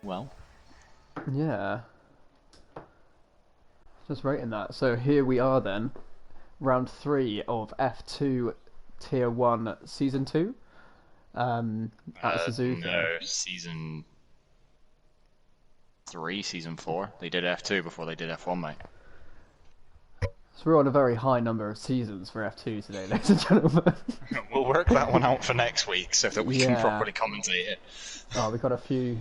well. Yeah. Just rating that. So here we are then, round 3 of F2 Tier 1 Season 2 at Suzuka. No, season 3, season 4. They did F2 before they did F1, mate. So we're on a very high number of seasons for F2 today, ladies and gentlemen. We'll work that one out for next week so that we can properly commentate it. Oh, we've got a few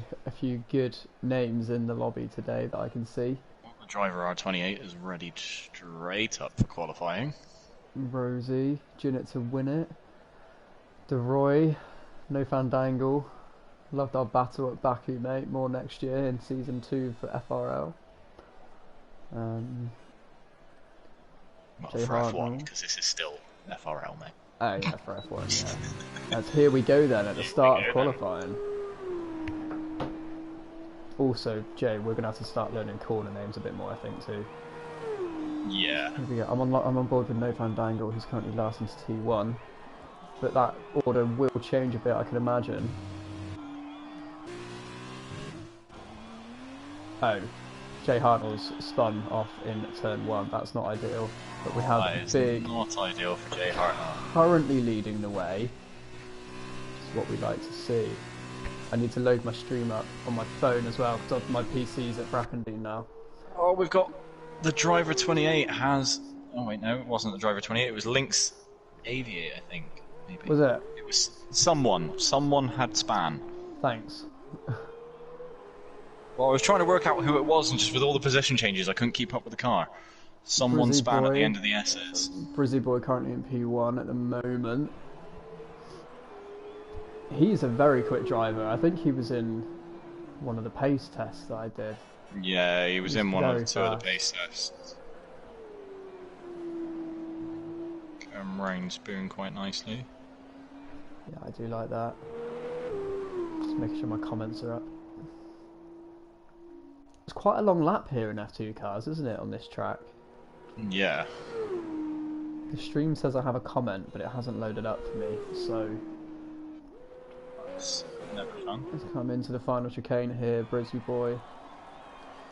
good names in the lobby today that I can see. The driver R28 is ready straight up for qualifying. Rosie, Junit to win it. DeRoy, no Fandangle. Loved our battle at Baku, mate. More next year in Season 2 for FRL. Well, for F1, because this is still FRL, mate. Oh yeah, for F1, yeah. As here we go then, at the start of qualifying. Also, Jay, we're going to have to start learning corner names a bit more, I think, too. Yeah. Here we go. I'm on board with No Fandangle, who's currently last into T1. But that order will change a bit, I can imagine. Oh, Jay Hartnell's spun off in turn 1. That's not ideal. But we have Big. Not ideal for Jay Hartnell. Currently leading the way. Which is what we like to see. I need to load my stream up on my phone as well because my PC's at Brackendine now. Oh, we've got the driver 28 has. Oh wait, no, it wasn't the driver 28. It was Lynx Aviate, I think. Maybe. Was it? It was someone. Someone had span. Thanks. Well, I was trying to work out who it was, and just with all the position changes, I couldn't keep up with the car. Someone Brizzy span boy, at the end of the SS. Brizzy Boy currently in P1 at the moment. He's a very quick driver. I think he was in one of the pace tests that I did. Yeah, he was in one of the two of the pace tests. Rain spoon quite nicely. Yeah, I do like that. Just making sure my comments are up. It's quite a long lap here in F2 cars, isn't it, on this track? Yeah. The stream says I have a comment, but it hasn't loaded up for me, so... It's never fun. Let's come into the final chicane here, Brizzy Boy.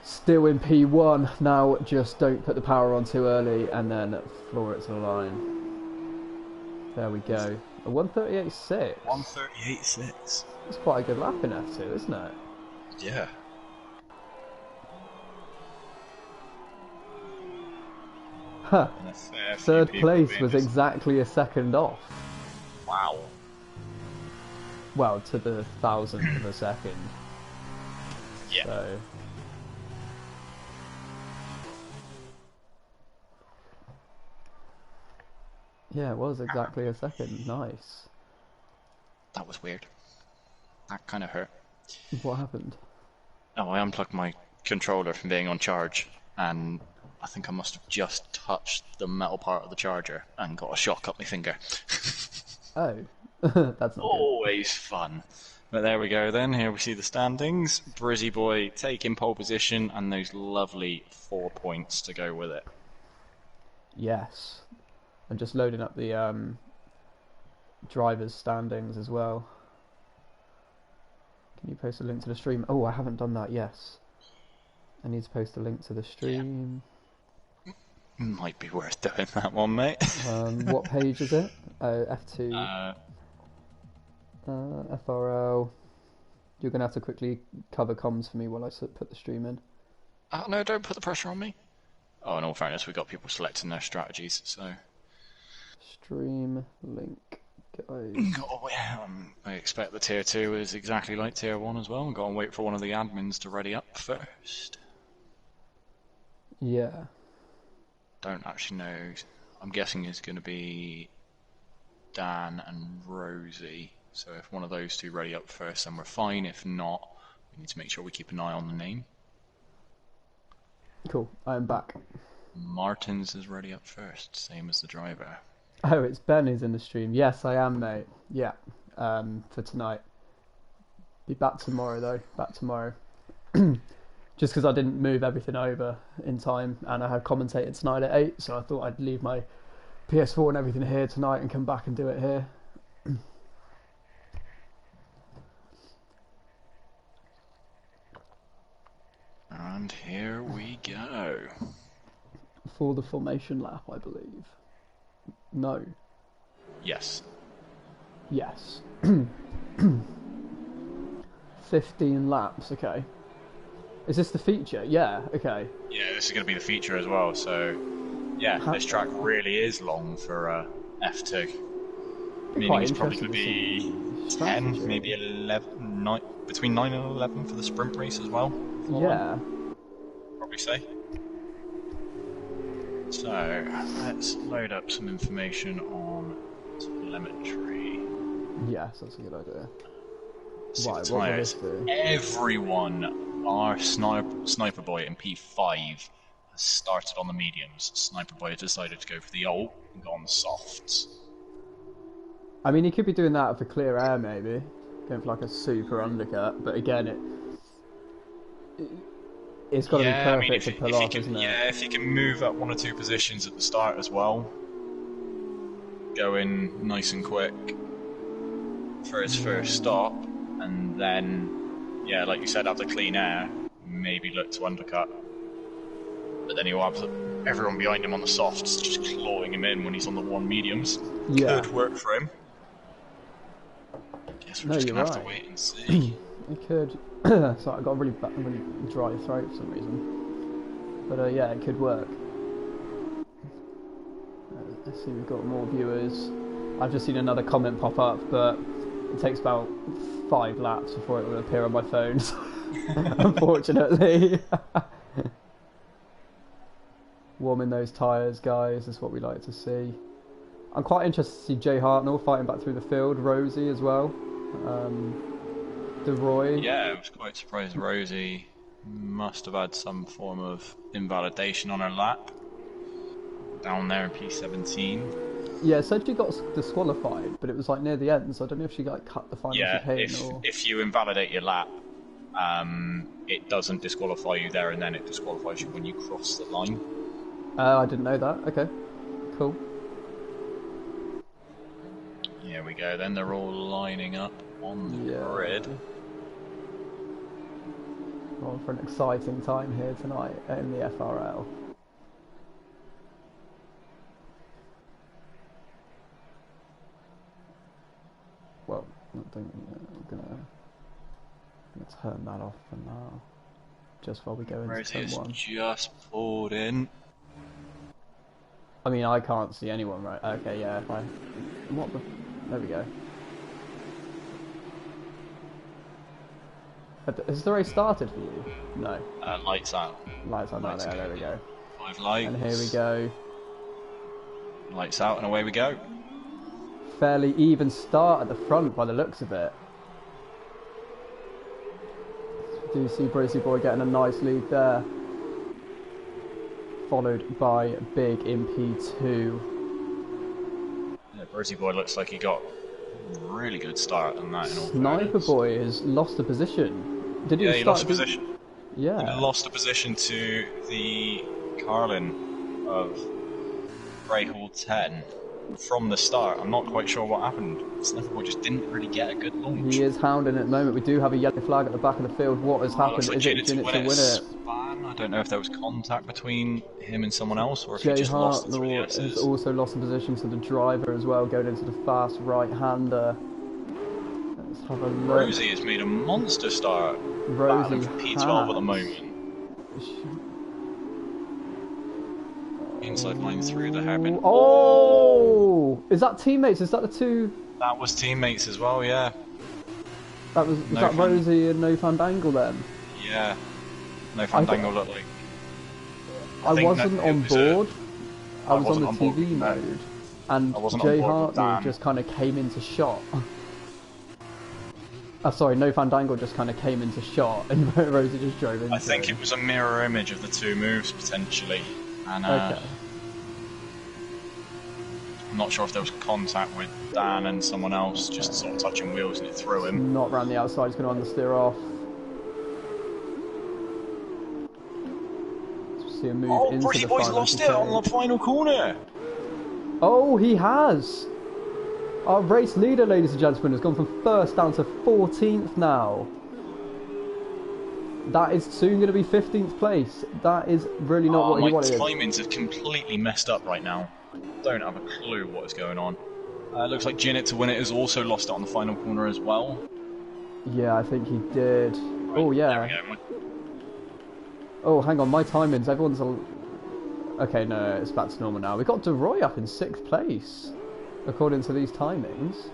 Still in P1, now just don't put the power on too early and then floor it to the line. There we go. A 138.6. 138.6. That's quite a good lap in F2, isn't it? Yeah. Huh. Third place was exactly a second off. Wow. Well, to the thousandth of a second. Yeah. So. Yeah, it was exactly a second. Nice. That was weird. That kind of hurt. What happened? Oh, I unplugged my controller from being on charge, and I think I must have just touched the metal part of the charger and got a shock up my finger. Oh, that's not always fun. But there we go then, here we see the standings. Brizzy Boy taking pole position and those lovely 4 points to go with it. Yes. And just loading up the drivers' standings as well. Can you post a link to the stream? Oh, I haven't done that, yes. I need to post a link to the stream. Yeah. Might be worth doing that one, mate. What page is it? F2. FRL. You're going to have to quickly cover comms for me while I put the stream in. No, don't put the pressure on me. Oh, in all fairness, we've got people selecting their strategies, so... Stream link, guys. I expect the tier 2 is exactly like tier 1 as well. We've got to wait for one of the admins to ready up first. Yeah. Don't actually know. I'm guessing it's going to be Dan and Rosie. So if one of those two ready up first, then we're fine. If not, we need to make sure we keep an eye on the name. Cool, I am back. Martins is ready up first, same as the driver. Oh, it's Ben who's in the stream. Yes, I am, mate. Yeah, for tonight. Be back tomorrow, though. Back tomorrow. Just because I didn't move everything over in time, and I had commentated tonight at 8, so I thought I'd leave my PS4 and everything here tonight and come back and do it here. And here we go. For the formation lap, I believe. No. Yes. Yes. 15 laps, okay. Is this the feature? Yeah, okay. Yeah, this is going to be the feature as well, so yeah, this track really is long for F2. Meaning it's probably going to be 10, maybe 11, 9, between 9 and 11 for the sprint race as well. Yeah. Probably say. So, let's load up some information on telemetry. Yes, that's a good idea. Right, what will this do? Everyone, our Sniper Boy in P5 has started on the mediums. Sniper Boy has decided to go for the ult and go on the softs. I mean, he could be doing that for clear air, maybe. Going for like a super undercut, but again, it's got to be perfect to pull off, isn't it? Yeah, if he can move up 1 or 2 positions at the start as well, go in nice and quick for his first stop, and then, yeah, like you said, after clean air, maybe look to undercut. But then he'll have everyone behind him on the softs, just clawing him in when he's on the 1 mediums. Yeah. Could work for him. Guess we're just going to have to wait and see. It could. Sorry, I got a really dry throat for some reason. But yeah, it could work. Let's see, we've got more viewers. I've just seen another comment pop up, but it takes about 5 laps before it will appear on my phone. Unfortunately. Warming those tyres, guys, is what we like to see. I'm quite interested to see Jay Hartnell fighting back through the field, Rosie as well. DeRoy. Yeah, I was quite surprised Rosie must have had some form of invalidation on her lap. Down there in P17. Yeah, it said she got disqualified, but it was like near the end, so I don't know if she got cut the final chicane or... if you invalidate your lap, it doesn't disqualify you there and then, it disqualifies you when you cross the line. I didn't know that. Okay, cool. Here we go, then they're all lining up on the grid. Well, for an exciting time here tonight in the FRL. Well, I'm gonna turn that off for now. Just while we go into turn 1. Just pulled in. I mean, I can't see anyone, right? Okay, yeah. If I, what the? There we go. Has the race started for you? No. Lights out. Lights out. There we go. 5 lights. And here we go. Lights out and away we go. Fairly even start at the front by the looks of it. Do you see Bracey Boy getting a nice lead there? Followed by Big in P2. Yeah, Bracey Boy looks like he got a really good start on that. Sniper Boy has lost a position. Did he? Yeah, he lost a position. Yeah. He lost a position to the Carlin of Grey Hall 10 from the start. I'm not quite sure what happened. Sniper Boy just didn't really get a good launch. He is hounding at the moment. We do have a yellow flag at the back of the field. What has happened? Like is it Jinnit to win it? I don't know if there was contact between him and someone else, or if he just lost the 3 S's. Has also lost the position to the driver as well, going into the fast right-hander. Let's have a look. Rosie has made a monster start. Rosie for P12 at the moment. Inside line through the hairpin. Oh! Is that teammates? Is that the two? That was teammates as well, yeah. Was that Rosie and No Fandangle then? Yeah. No Fandangle looked like... I wasn't on board. I was on the TV mode. And Jay Hartnell just kind of came into shot. Sorry, No Fandangle just kind of came into shot and Rosie just drove into I think it was a mirror image of the 2 moves, potentially. And, okay. I'm not sure if there was contact with Dan and someone else, just sort of touching wheels and it threw him. Not round the outside, he's going to understeer off. See a move into Pretty the Boy's final lost it on the final corner! Oh, he has! Our race leader, ladies and gentlemen, has gone from 1st down to 14th now. That is soon going to be 15th place. That is really not what My he wanted. timings are completely messed up right now. I don't have a clue what is going on. Looks like Jinnit to win it has also lost it on the final corner as well. Yeah, I think he did. Right, Oh, yeah. there we go. Oh, hang on, my timings. Everyone's... Okay, no, it's back to normal now. We got De Roy up in 6th place, according to these timings.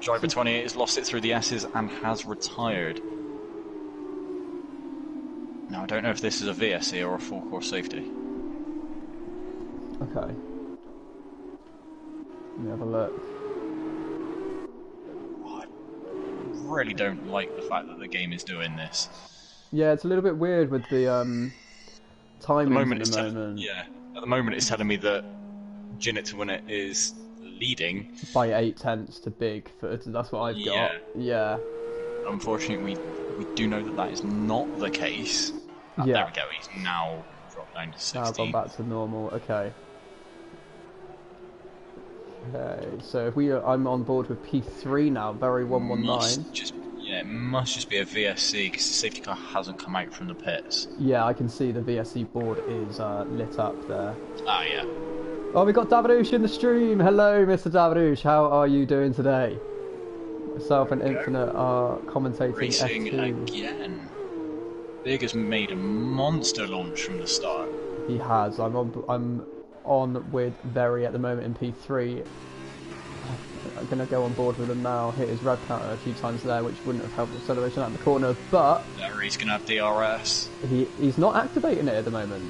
Driver 28 has lost it through the S's and has retired. Now, I don't know if this is a VSC or a full course safety. Okay. Let me have a look. I really don't like the fact that the game is doing this. Yeah, it's a little bit weird with the timings at the moment. At the moment it's telling me that Jinnit to win it is leading by 8/10 to Big. That's what I've got. Yeah. Unfortunately, we do know that that is not the case. Yeah. There we go. He's now dropped down to 16. Now gone back to normal. Okay. Okay. So if I'm on board with P3 now. Berry 119. It must just be a VSC because the safety car hasn't come out from the pits. Yeah, I can see the VSC board is lit up there. Ah, yeah. Oh, we got Davidouche in the stream. Hello, Mr. Davidouche. How are you doing today? Myself and Infinite are commentating Racing F2. again. Big has made a monster launch from the start. He has. I'm on with Very at the moment in P3. I'm going to go on board with him now. Hit his rev counter a few times there, which wouldn't have helped acceleration out in the corner, but Very's going to have DRS. He's not activating it at the moment.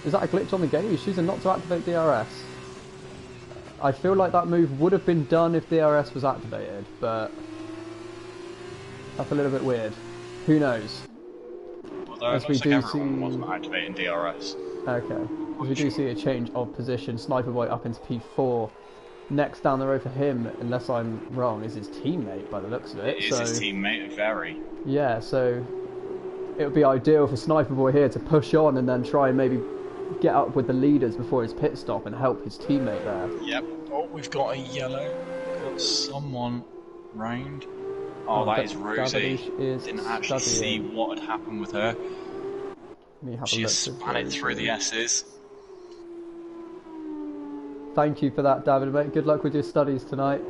Is that a glitch on the game? He's choosing not to activate DRS. I feel like that move would have been done if DRS was activated, but that's a little bit weird. Who knows? Although it looks like everyone wasn't activating DRS. Okay. As we do see a change of position. Sniper Boy up into P4. Next down the road for him, unless I'm wrong, is his teammate by the looks of it. It is his teammate, Very. Yeah, so it would be ideal for Sniper Boy here to push on and then try and maybe get up with the leaders before his pit stop and help his teammate there. Yep. Oh, we've got a yellow. Got someone round. Oh, that is Rosie. Didn't actually see what had happened with her. She has spun it through the S's. Thank you for that, David, mate. Good luck with your studies tonight.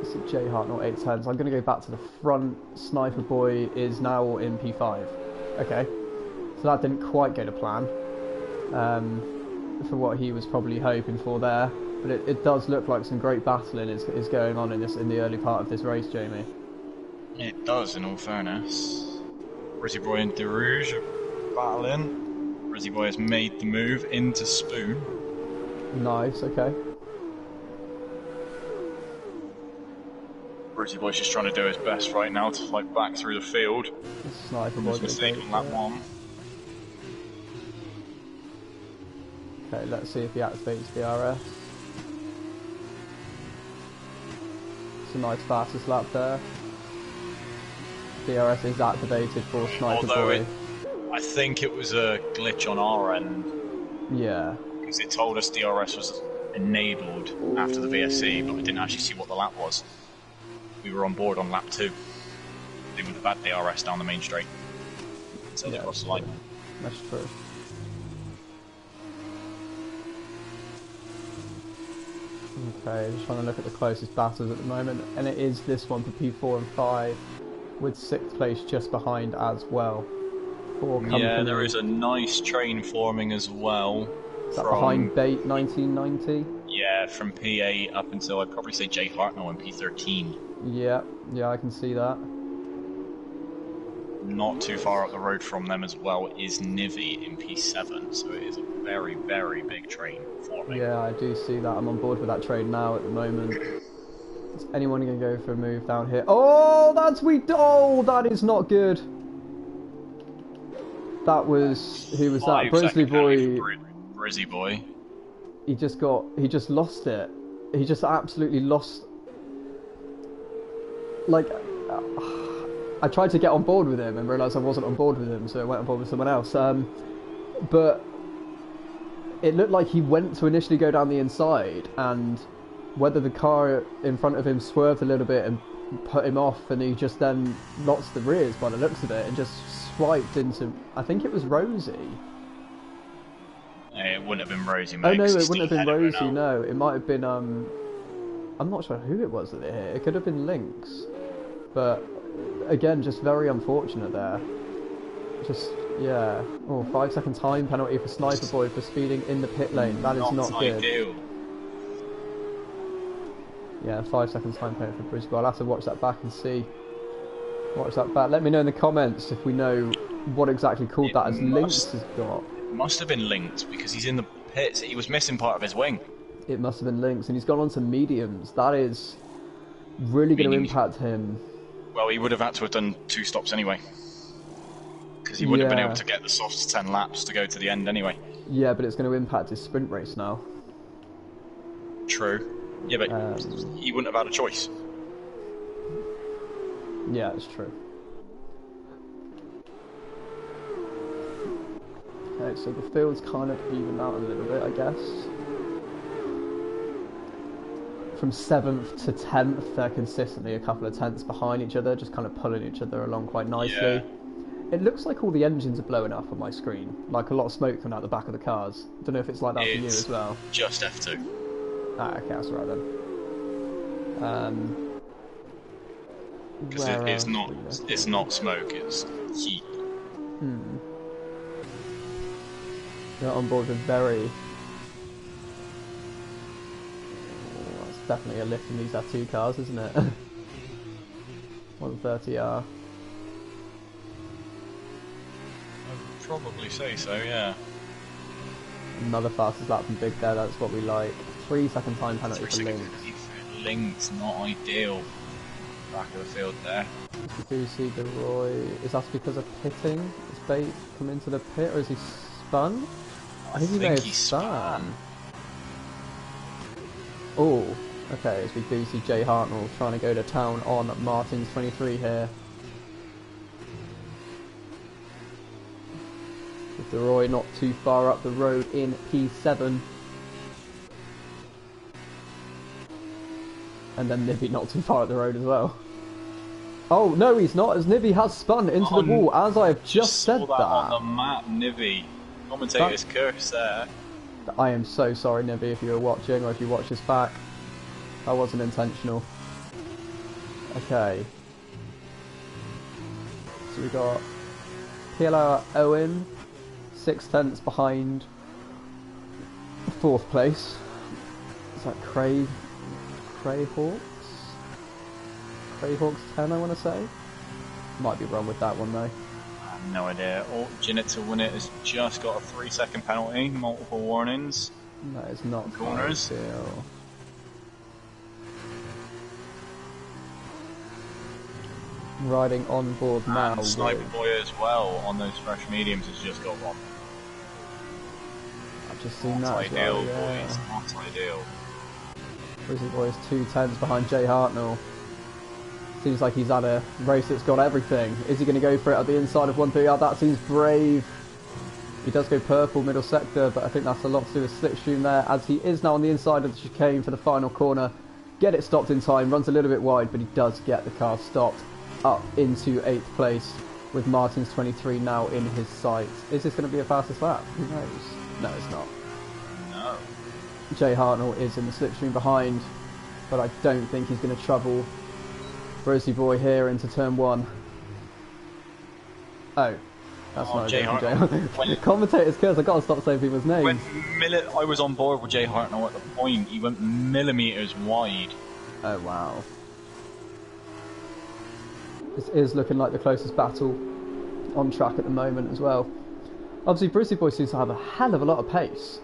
This is J Hart, not 810s. I'm going to go back to the front. Sniper Boy is now in P5. Okay. So that didn't quite go to plan. For what he was probably hoping for there. But it does look like some great battling is going on in the early part of this race, Jamie. It does, in all fairness. Brizzy Boy and DeRouge are battling. Brizzy Boy has made the move into Spoon. Nice, okay. Brizzy Boy's just trying to do his best right now to fight back through the field. Sniper Boy mistake on lap 1. Okay, let's see if he activates DRS. It's a nice fastest lap there. DRS is activated for Sniper Boy. I think it was a glitch on our end. Yeah. Because it told us DRS was enabled after the VSC, but we didn't actually see what the lap was. We were on board on lap 2. They would have had DRS down the main straight. So they crossed the line. That's true. Okay, just trying to look at the closest battles at the moment, and it is this one for P4 and 5, with 6th place just behind as well. Yeah, there is a nice train forming as well. Is that behind Bait 1990? Yeah, from P8 up until I'd probably say J Hartnell in P13. Yeah, I can see that. Not too far up the road from them as well is Nivi in P7, so it is a very, very big train forming. Yeah, I do see that. I'm on board with that train now at the moment. Is anyone going to go for a move down here? Oh, that's Oh, that is not good. That was... Who was that? Brizzy Boy. Brizzy Boy. He just lost it. He just absolutely lost... Like... I tried to get on board with him and realised I wasn't on board with him, so I went on board with someone else. But it looked like he went to initially go down the inside, and whether the car in front of him swerved a little bit and put him off, and he just then lost the rears by the looks of it, and just swiped into, I think it was Rosie. It wouldn't have been Rosie, Oh mate. no, 'Cause it he's wouldn't still have been ahead of her Rosie. now. No, it might have been. I'm not sure who it was that they hit. It could have been Lynx, but again, just very unfortunate there. Just yeah. Oh, 5 second time penalty for Sniper Boy for speeding in the pit lane. That is not good. Ideal. Yeah, 5 second time penalty for Brisbane. I'll have to watch that back and see. Watch that back. Let me know in the comments if we know what exactly called that as Lynx has got. It must have been linked because he's in the pits. He was missing part of his wing. It must have been Lynx, and he's gone on to mediums. That is really going to impact him. Well, he would have had to have done 2 stops anyway. Because he wouldn't have been Yeah. able to get the soft 10 laps to go to the end anyway. Yeah, but it's going to impact his sprint race now. True. Yeah, but he wouldn't have had a choice. Yeah, it's true. Okay, so the field's kind of evened out a little bit, I guess. From 7th to 10th, they're consistently a couple of tenths behind each other, just kind of pulling each other along quite nicely. Yeah. It looks like all the engines are blowing up on my screen, like a lot of smoke coming out the back of the cars. Don't know if it's like that for you as well. Just F2. Ah, okay, that's right then. Because it's not smoke, it's heat. They're on board with very... Oh, that's definitely a lift in these F2 cars, isn't it? 130R. I'd probably say so, yeah. Another fastest lap from Big there, that's what we like. 3 second time penalty for 3 Lynx. seconds. Link's not ideal. Back of the field there. We do see the Roy. Is that because of pitting? Is Bate come into the pit, or is he spun? I think he may have spun. Oh, okay, as we do see Jay Hartnell trying to go to town on Martin's 23 here. With the Roy not too far up the road in P7. And then Nibby not too far up the road as well. Oh, no, he's not, as Nibby has spun into the wall, as I have just said that. On the map, Nibby. Commentator's curse there. I am so sorry, Nibby, if you were watching, or if you watch this back. That wasn't intentional. Okay. So we got PLR Owen, 6 tenths behind 4th place. Is that Crayhawks? Crayhawks 10, I want to say. Might be wrong with that one though. I have no idea. Oh, Jinnit to win it has just got a 3-second penalty, multiple warnings. That is not corners. ideal. Riding on board now. And Sniper Boy as well on those fresh mediums has just got one. I've just seen Not that as ideal, well, yeah. boys. Not ideal. Grizzly Boy is 2 tenths behind Jay Hartnell. Seems like he's had a race that's got everything. Is he going to go for it at the inside of 130? That seems brave. He does go purple middle sector, but I think that's a lot to do with slipstream there, as he is now on the inside of the chicane for the final corner. Get it stopped in time, runs a little bit wide, but he does get the car stopped up into 8th place with Martin's 23 now in his sights. Is this going to be a fastest lap? Who knows? No, it's not. No. Jay Hartnell is in the slipstream behind, but I don't think he's going to trouble Rosie Boy here into turn 1. Oh, that's not Jay Jay Hartnell. Hartnell. Commentators curse, I've got to stop saying people's names. I was on board with Jay Hartnell at the point. He went millimetres wide. Oh wow. This is looking like the closest battle on track at the moment as well. Obviously, Brucey Boy seems to have a hell of a lot of pace.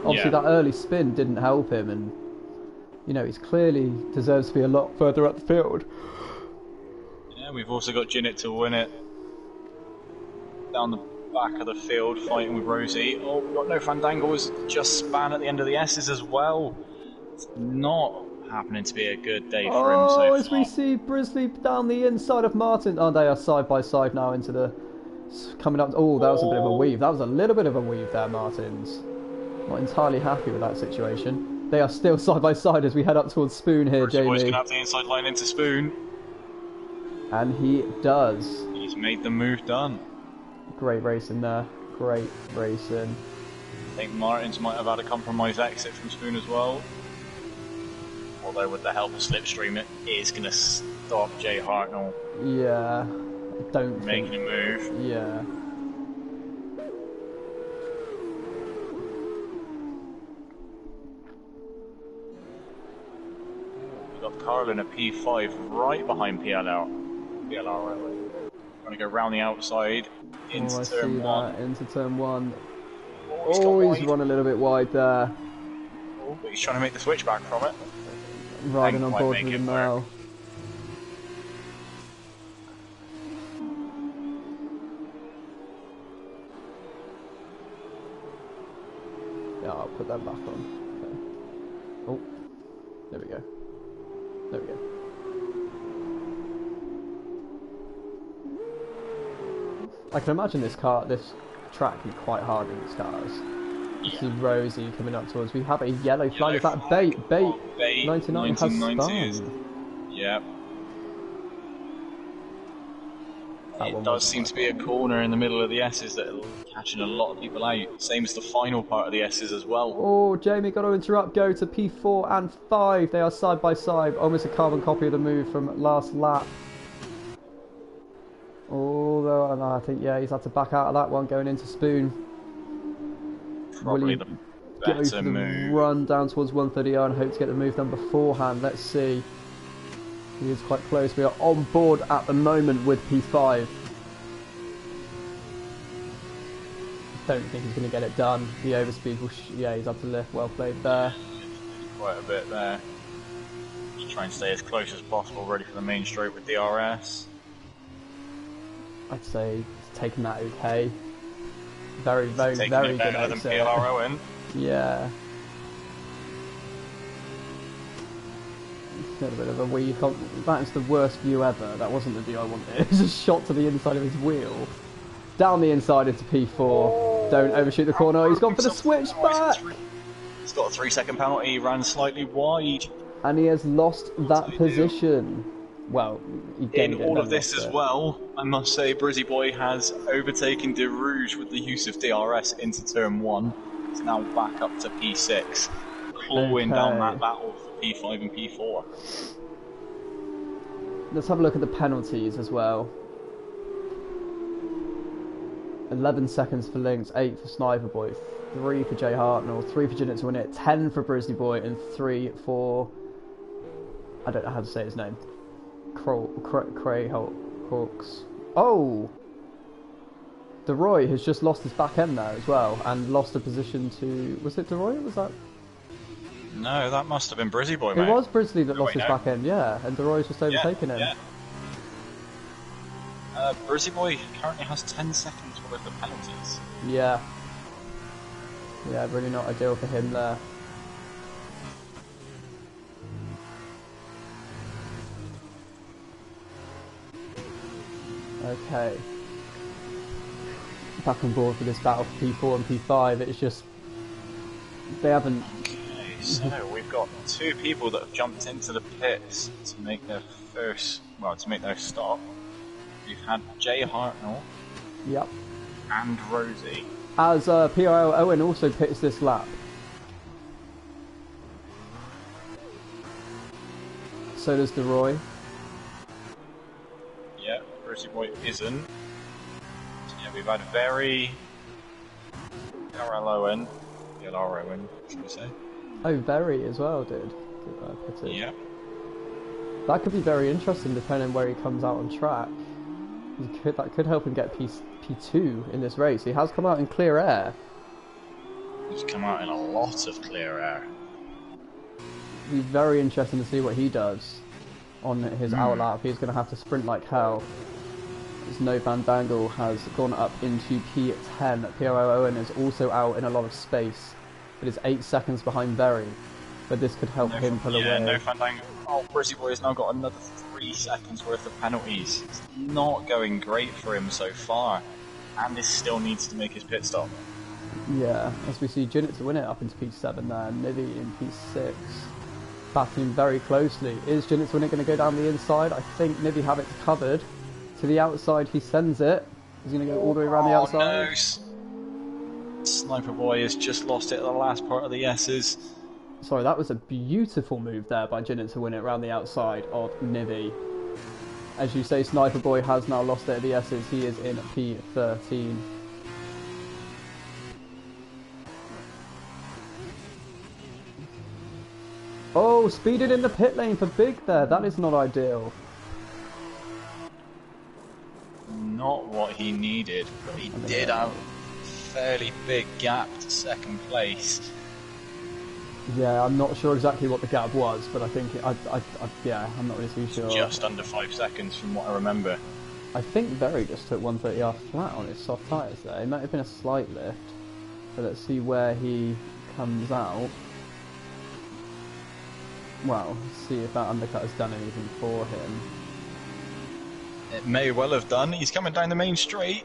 Obviously, that early spin didn't help him, and you know, he's clearly deserves to be a lot further up the field. Yeah, we've also got Jinnit to win it. Down the back of the field, fighting with Rosie. Oh, we've got no Fandango was just span at the end of the S's as well. It's not happening to be a good day for him so far. As we see Brisley down the inside of Martin. Oh, they are side by side now into the... coming up... Oh, that was a bit of a weave. That was a little bit of a weave there, Martins. Not entirely happy with that situation. They are still side by side as we head up towards Spoon here, Brizzy Boy's Jamie. going to have the inside line into Spoon. And he does. He's made the move done. Great racing there. Great racing. I think Martins might have had a compromised exit from Spoon as well. Although with the help of Slipstream, it is going to stop Jay Hartnell Yeah. I don't making a move. Yeah. We've got Carlin at P5 right behind PLR. Really. Trying to go round the outside into I turn see one. that. Into turn one. Oh, He's run a little bit wide there. Oh, but he's trying to make the switch back from it. Riding on Might board make with it him work. now. Yeah, I'll put that back on. Okay. Oh, there we go. There we go. I can imagine this track can be quite hard in these cars. You see Rosie coming up towards. We have a yellow flag. Is that bait? Bait. 99 has spun. Yeah. That It one does wasn't seem to be a corner in the middle of the S's that are catching a lot of people out. Same as the final part of the S's as well. Oh, Jamie, got to interrupt. Go to P4 and 5. They are side by side. Almost a carbon copy of the move from last lap. Although, I think, yeah, he's had to back out of that one going into Spoon. Probably the better go for the move. run down towards 130 and hope to get the move done beforehand. Let's see. He is quite close. We are on board at the moment with P5. Don't think he's going to get it done. The overspeed will... yeah, he's up to lift. Well played there. Quite a bit there. Just try and stay as close as possible, ready for the main straight with DRS. I'd say he's taken that okay. Very, very, Taking very it good better than exit. PLR Owen. Yeah. A little bit of a weave. That is the worst view ever. That wasn't the view I wanted. It was a shot to the inside of his wheel. Down the inside into P4. Don't overshoot the corner. He's gone for the switchback. He's got a 3-second penalty. He ran slightly wide. And he has lost that position. Well, he gained In it, all then of this lost as it. well, I must say Brizzy Boy has overtaken De Rouge with the use of DRS into turn 1. He's now back up to P6, clawing down that battle for P5 and P4. Let's have a look at the penalties as well. 11 seconds for Lynx, 8 for Sniper Boy, 3 for Jay Hartnell, 3 for Jinnit to win it, 10 for Brizzy Boy, and 3 for... I don't know how to say his name. Hawks. Oh! DeRoy has just lost his back end there as well, and lost a position to... Was it DeRoy? Was that... No, that must have been Brizzy Boy, It mate. was Brisley that lost his no. back end, yeah, and DeRoy's just overtaken him. Yeah. Brizzy Boy currently has 10 seconds worth of penalties. Yeah. Yeah, really not ideal for him there. Okay. Back on board for this battle for P4 and P5. It's just... They haven't... Okay, so we've got 2 people that have jumped into the pits to make their first... well, to make their stop. We've had Jay Hartnell Yep. and Rosie. As PRL Owen also pits this lap. So does DeRoy. Yeah, Brizzy Boy isn't. Yeah, we've had very... PRL Owen. PLR Owen, should we say? Oh, Very as well did. Pitted. Yeah. That could be very interesting depending on where he comes out on track. That could help him get P2 in this race. He has come out in clear air. He's come out in a lot of clear air. It'll be very interesting to see what he does on his out lap. He's going to have to sprint like hell. As No Fandangle has gone up into P10. PRO Owen is also out in a lot of space, but is 8 seconds behind Very. But this could help him pull away. No Fandango. Oh, Brizzy Boy has now got another 3 seconds worth of penalties. It's not going great for him so far, and this still needs to make his pit stop. Yeah, as we see Jinnit to win it up into P7 there, Nivi in P6. Battling very closely. Is Jinnit to win it going to go down the inside? I think Nivi have it covered. To the outside, he sends it. He's going to go all the way around the outside. No. Sniper Boy has just lost it at the last part of the S's. Sorry, that was a beautiful move there by Jinnit to win it around the outside of Nivi. As you say, Sniper Boy has now lost it at the S's. He is in P13. Oh, speeded in the pit lane for Big there. That is not ideal. Not what he needed, but he did have a fairly big gap to second place. Yeah, I'm not sure exactly what the gap was, but I think yeah, I'm not really too sure. Just under 5 seconds from what I remember. I think Very just took 130R flat on his soft tyres there. It might have been a slight lift, but let's see where he comes out. Well, see if that undercut has done anything for him. It may well have done. He's coming down the main straight.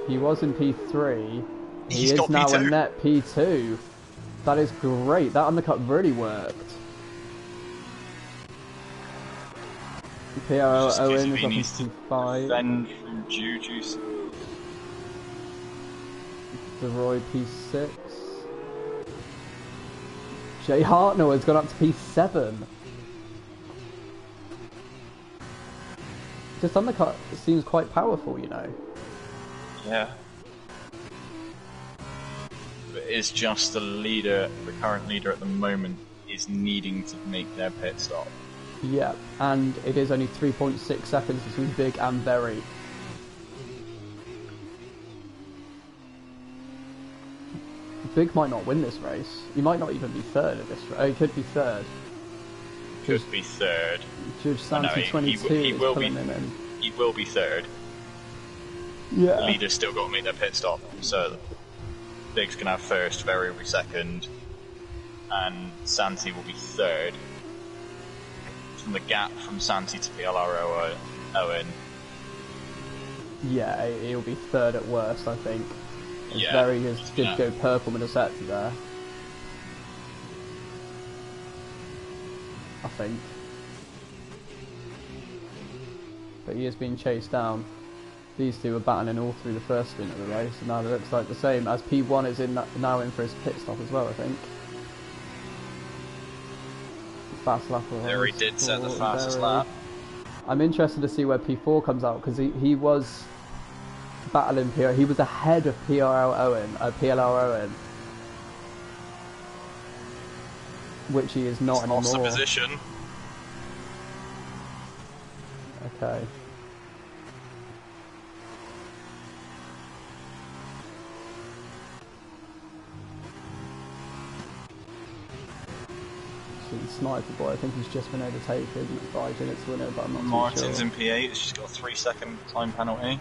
He was in P3. He's is got now P2. a net P2. That is great. That undercut really worked. PRL Owen is up in P5. Then from Juju's. DeRoy P6. Jay Hartnell has gone up to P7. This undercut seems quite powerful, you know. Yeah. But it's just the leader, the current leader at the moment, is needing to make their pit stop. Yeah, and it is only 3.6 seconds between Big and Very. Big might not win this race. He might not even be third at this race. Oh, he could be third. Could be third. Judge Santi 22 he is will pulling be, him in. He will be third. Yeah. The leader's still got to make their pit stop, so Big's going to have first, Very will be second, and Santi will be third. From the gap from Santi to PLR Owen. Yeah, he'll be third at worst, I think. It's Yeah, Very did go purple with a set there. I think. But he is being chased down. These two were battling all through the first stint of the race, and now it looks like the same as P1 is now in for his pit stop as well, I think. Fast lap. Very did set the fastest lap. I'm interested to see where P4 comes out, because he was battling PR. He was ahead of PLR Owen, which he is not anymore. Lost the position. Okay. Sniper Boy, I think he's just been overtaken by Jinnit to win it, but I'm not Martin's too sure. in P8, she's got a 3-second time penalty.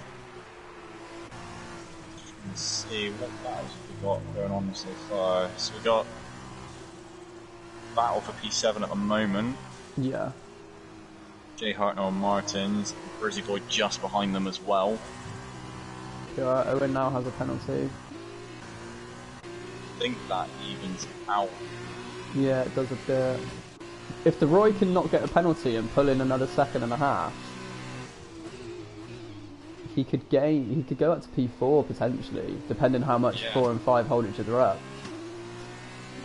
Let's see what battles have we got going on so far. So we got battle for P7 at the moment. Yeah. Jay Hartnell and Martins, Brizzy Boy just behind them as well. Yeah, Owen now has a penalty. I think that evens out. Yeah, it does a bit. If the Roy can not get a penalty and pull in another second and a half, he could go up to P4 potentially, depending how much 4 and 5 hold each other up.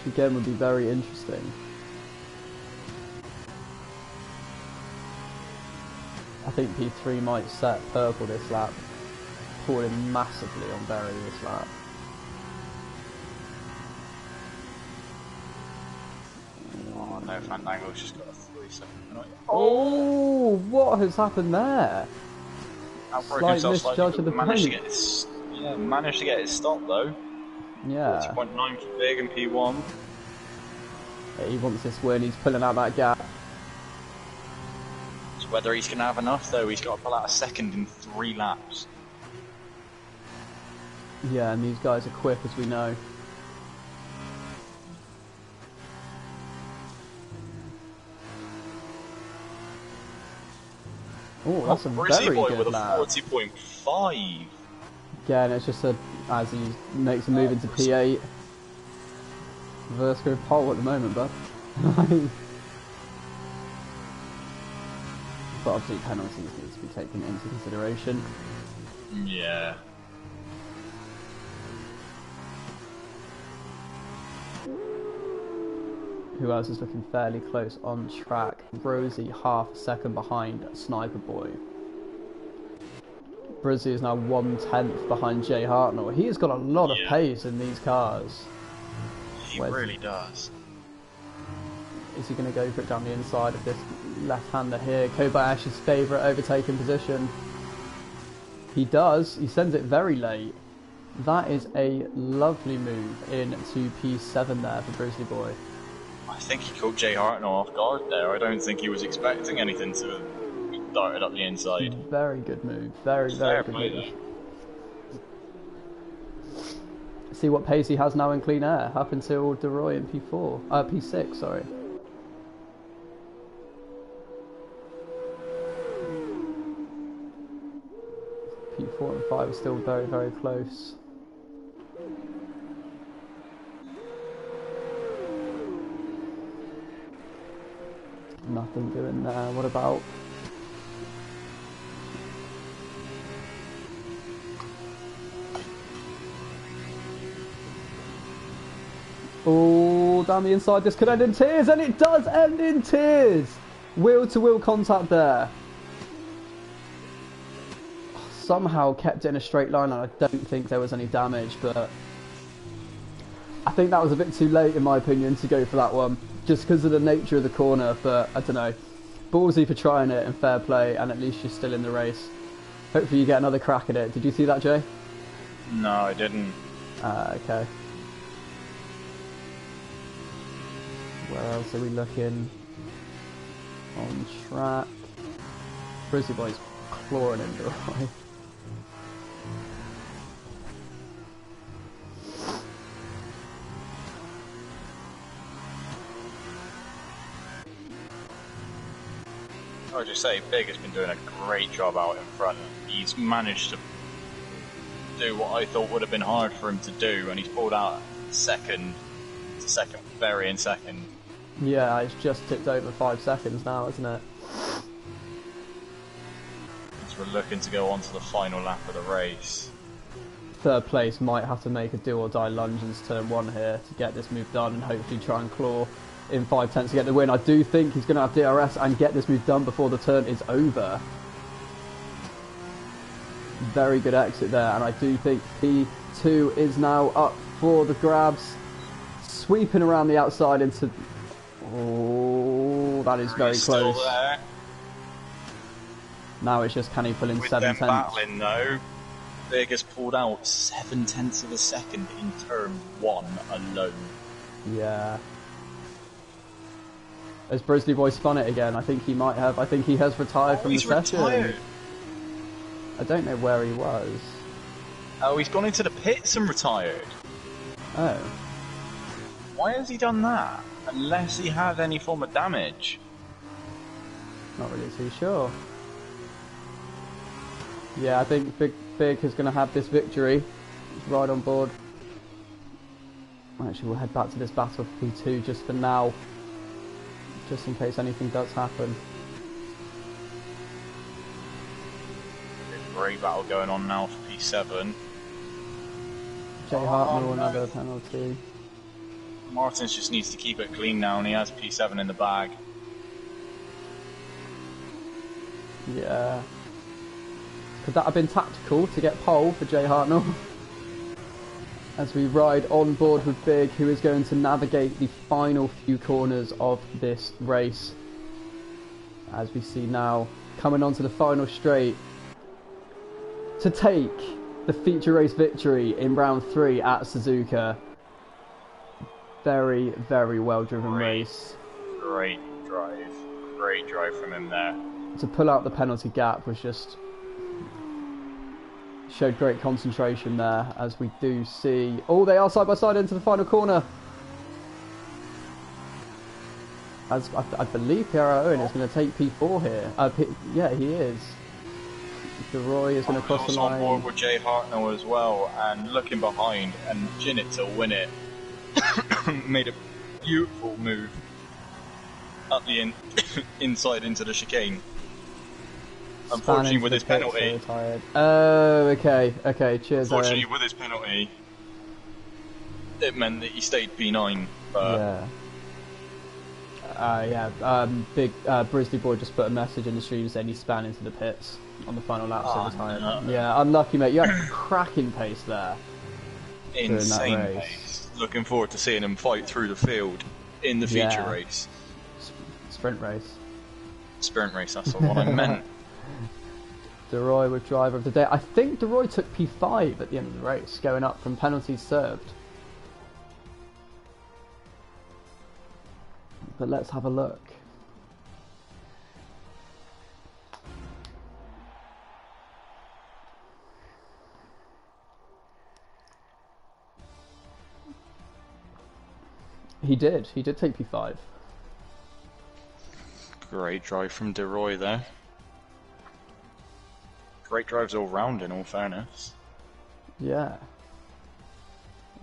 Which again would be very interesting. I think P3 might set purple this lap, falling massively on Berry this lap. Oh no, Fandango's just got a 3-second penalty. Oh, what has happened there? Outbroke himself misjudge of the managed to paint. get his, managed to get his stop though. Yeah. 40.9 for Big and P1. Yeah, he wants this win, he's pulling out that gap. So whether he's going to have enough though, he's got to pull out a second in 3 laps. Yeah, and these guys are quick, as we know. Oh, that's a Brizzy very Boy good with a lap. 40.5. Again, it's just as he makes a move into P8. Versko pole at the moment, bud. But obviously penalties need to be taken into consideration. Yeah. Who else is looking fairly close on track? Rosie half a second behind Sniper Boy. Brizzy is now 1/10 behind Jay Hartnell. He has got a lot of pace in these cars. He really does. Is he going to go for it down the inside of this left-hander here? Kobayashi's favourite overtaking position. He does. He sends it very late. That is a lovely move into P7 there for Grizzly Boy. I think he caught Jay Hartnell off guard there. I don't think he was expecting anything to be darted up the inside. Very good move. Very good move. See what pace he has now in clean air, up until DeRoy in P6, sorry. P4 and 5 are still very close. Nothing doing there. What about... Oh, down the inside, this could end in tears, and it does end in tears! Wheel-to-wheel contact there. Somehow kept it in a straight line, and I don't think there was any damage, but I think that was a bit too late, in my opinion, to go for that one, just because of the nature of the corner. But I don't know, ballsy for trying it, and fair play, and at least you're still in the race. Hopefully you get another crack at it. Did you see that, Jay? No, I didn't. Okay. Where else are we looking? On track. Grizzly Boy's clawing him dry. I would just say, Big has been doing a great job out in front. He's managed to do what I thought would have been hard for him to do, and he's pulled out second, very in second. Yeah, it's just tipped over 5 seconds now, isn't it? So we're looking to go on to the final lap of the race. Third place might have to make a do or die lunge into turn 1 here to get this move done, and hopefully try and claw in 5/10 to get the win. I do think he's going to have DRS and get this move done before the turn is over. Very good exit there, and I do think P2 is now up for the grabs. Sweeping around the outside into... Oh, that is very close. Still there. Now it's just, can he pull in With 7 them tenths? battling though, Big has pulled out 7/10 of a second in turn 1 alone. Yeah. Has Brisley Boy spun it again? I think he might have. I think he has retired from the session. Retired. I don't know where he was. Oh, he's gone into the pits and retired. Oh. Why has he done that? Unless he had any form of damage. Not really too sure. Yeah, I think Big is going to have this victory. He's right on board. Actually, we'll head back to this battle for P2 just for now. Just in case anything does happen. Great battle going on now for P7. Jay Hartnell, another penalty. Martins just needs to keep it clean now, and he has P7 in the bag. Yeah. Could that have been tactical to get pole for Jay Hartnell? As we ride on board with Big, who is going to navigate the final few corners of this race. As we see now, coming onto the final straight to take the feature race victory in round 3 at Suzuka. Very, very well driven race. Great drive from him there. To pull out the penalty gap was just... showed great concentration there, as we do see... Oh, they are side by side into the final corner. As I believe Pierre Owen is going to take P4 here. Yeah, he is. DeRoy is going to I cross the was on board line. with Jay Hartnell as well, and looking behind, and Jinnit to win it made a beautiful move up the inside into the chicane. Span Unfortunately, into with the his pits, penalty. so retired. Oh, okay, okay. Cheers, Unfortunately, Owen. with his penalty, it meant that he stayed P9. But Yeah. Yeah. Big Brisley boy just put a message in the stream saying he span into the pits on the final lap, so retired. no. Yeah, unlucky, mate. You had cracking pace there during that Insane race. pace. Looking forward to seeing him fight through the field in the feature race. Sprint race. Sprint race, that's what I meant. DeRoy with driver of the day. I think DeRoy took P5 at the end of the race, going up from penalties served. But let's have a look. He did take P5. Great drive from DeRoy there. Great drives all round, in all fairness. Yeah.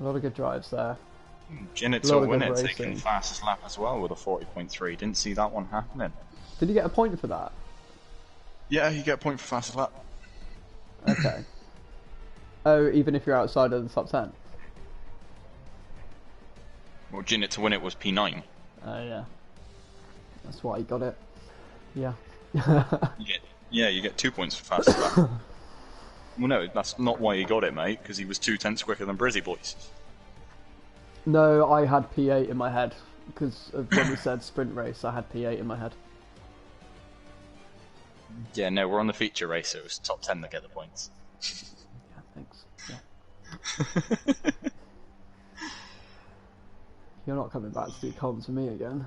A lot of good drives there. Jinnit to win it, taking fastest lap as well with a 40.3. Didn't see that one happening. Did he get a point for that? Yeah, you get a point for fastest lap. Okay. Oh, even if you're outside of the top 10? Well, Jinnit to win it was P9. Oh, yeah. That's why he got it. Yeah. You get 2 points for fastest lap. Well, no, that's not why he got it, mate, because he was 2/10 quicker than Brizzy Boys. No, I had P8 in my head, because when we said sprint race, I had P8 in my head. Yeah, no, we're on the feature race, so it was top 10 that get the points. Yeah, thanks. Yeah. You're not coming back to do comms for me again.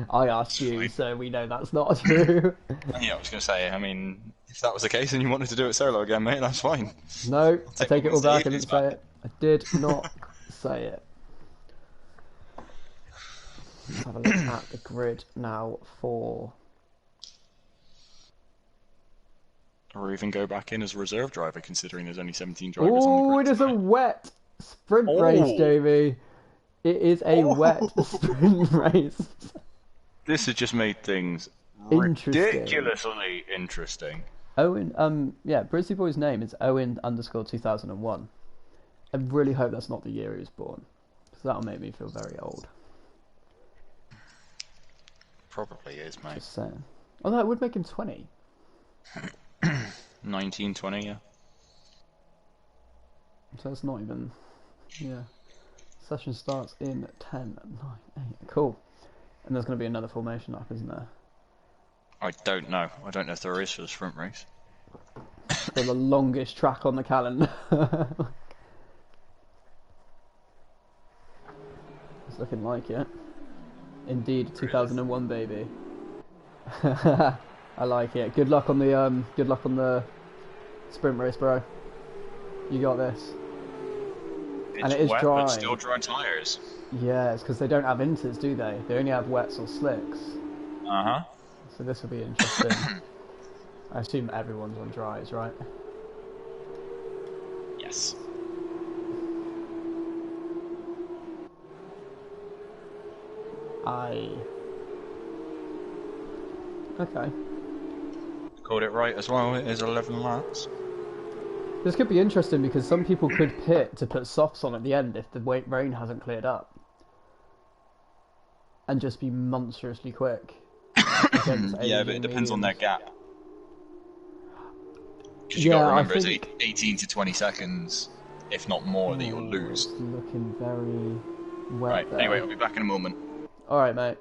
I asked you, so we know that's not true. Yeah, I was going to say, I mean, if that was the case and you wanted to do it solo again, mate, that's fine. No, I take it all back. I didn't say it. I did not say it. Let's have a look at the grid now for... Or even go back in as a reserve driver, considering there's only 17 drivers on the Oh, grid. it is a wet sprint race, Jamie. It is a wet sprint race. This has just made things ridiculously interesting. Owen, yeah, Brisley Boy's name is Owen_2001. I really hope that's not the year he was born, because that'll make me feel very old. Probably is, mate. Just saying. Although it would make him 20. 19, 20, yeah. So it's not even... Yeah. Session starts in 10, 9, 8. Cool. And there's going to be another formation up, isn't there? I don't know. I don't know if there is for the sprint race. For the longest track on the calendar. It's looking like it. Indeed, 2001, baby. I like it. Good luck on the sprint race, bro. You got this. It's and it is wet, dry. But still dry tyres. Yeah, it's because they don't have inters, do they? They only have wets or slicks. Uh-huh. So this will be interesting. I assume everyone's on dries, right? Yes. Okay. Called it right as well. It is 11 laps. This could be interesting because some people could pit to put softs on at the end if the rain hasn't cleared up. And just be monstrously quick. Yeah, but it depends on their gap. Because you got to remember, it's 18 to 20 seconds, if not more, that you'll lose. It's looking very wet Right, there. anyway, I'll be back in a moment. Alright, mate.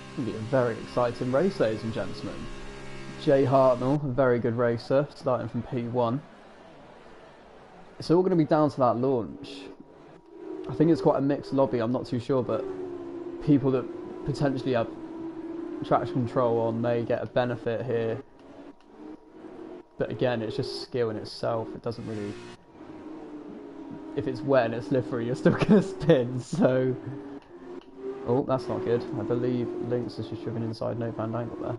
It's going to be a very exciting race, ladies and gentlemen. Jay Hartnell, a very good racer, starting from P1. It's all going to be down to that launch. I think it's quite a mixed lobby, I'm not too sure, but people that potentially have traction control on may get a benefit here. But again, it's just skill in itself. It doesn't really... If it's wet and it's slippery, you're still going to spin, so... Oh, that's not good. I believe Lynx is just driven inside no Fandangle there.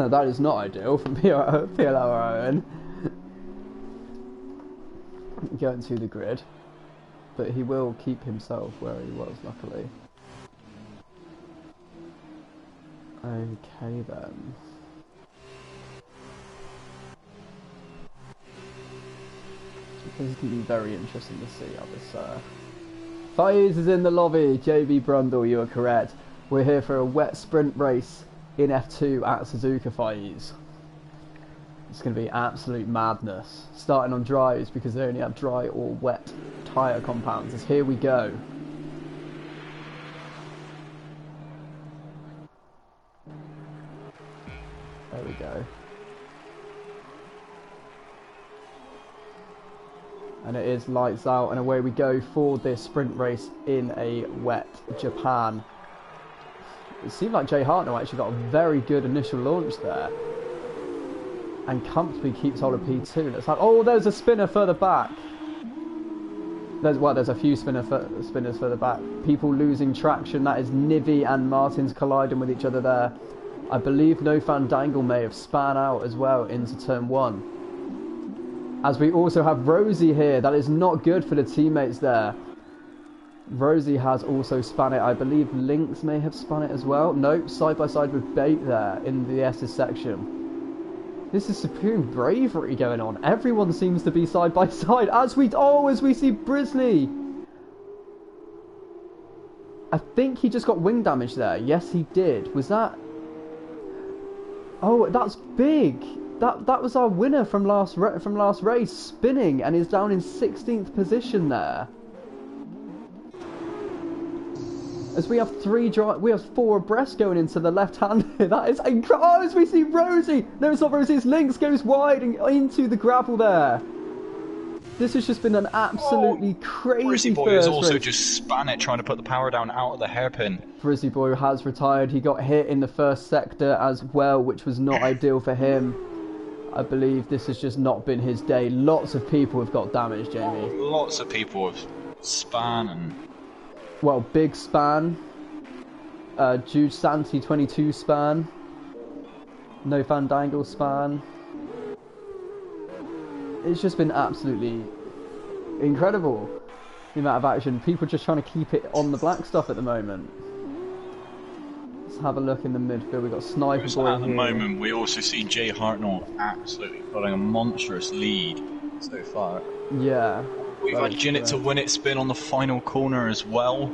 That is not ideal from PLO going to the grid, but he will keep himself where he was, luckily. Okay then. This is going to be very interesting to see how this... Faiz is in the lobby. JB Brundle, you are correct. We're here for a wet sprint race in F2 at Suzuka Faiz. It's going to be absolute madness. Starting on dries because they only have dry or wet tyre compounds. As here we go. There we go. And it is lights out and away we go for this sprint race in a wet Japan. It seemed like Jay Hartnell actually got a very good initial launch there. And comfortably keeps hold of P2. Let's have, oh, there's a spinner further back. There's a few spinners further back. People losing traction. That is Nivi and Martins colliding with each other there. I believe No Fandangle may have span out as well into turn 1. As we also have Rosie here. That is not good for the teammates there. Rosie has also spun it. I believe Lynx may have spun it as well. Nope, side by side with Bait there in the S's section. This is supreme bravery going on. Everyone seems to be side by side as we see Brisley. I think he just got wing damage there. Yes, he did. Was that? Oh, that's big. That was our winner from last race, spinning, and is down in 16th position there. As we have we have 4 abreast going into the left hand. That is incredible. Oh, as we see Rosie. No, it's not Rosie. It's Lynx goes wide and into the gravel there. This has just been an absolutely crazy Frizzy Boy first has also race. just span it, trying to put the power down out of the hairpin. Frizzy Boy has retired. He got hit in the first sector as well, which was not ideal for him. I believe this has just not been his day. Lots of people have got damaged, Jamie. Lots of people have span and... Well, Big span. Jude Santi 22 span. No Fandangle span. It's just been absolutely incredible, the amount of action. People just trying to keep it on the black stuff at the moment. Let's have a look in the midfield. We've got Sniper Boy at the here. moment, we also see Jay Hartnell absolutely putting a monstrous lead so far. Yeah. We've had Jinnit to win it spin on the final corner as well.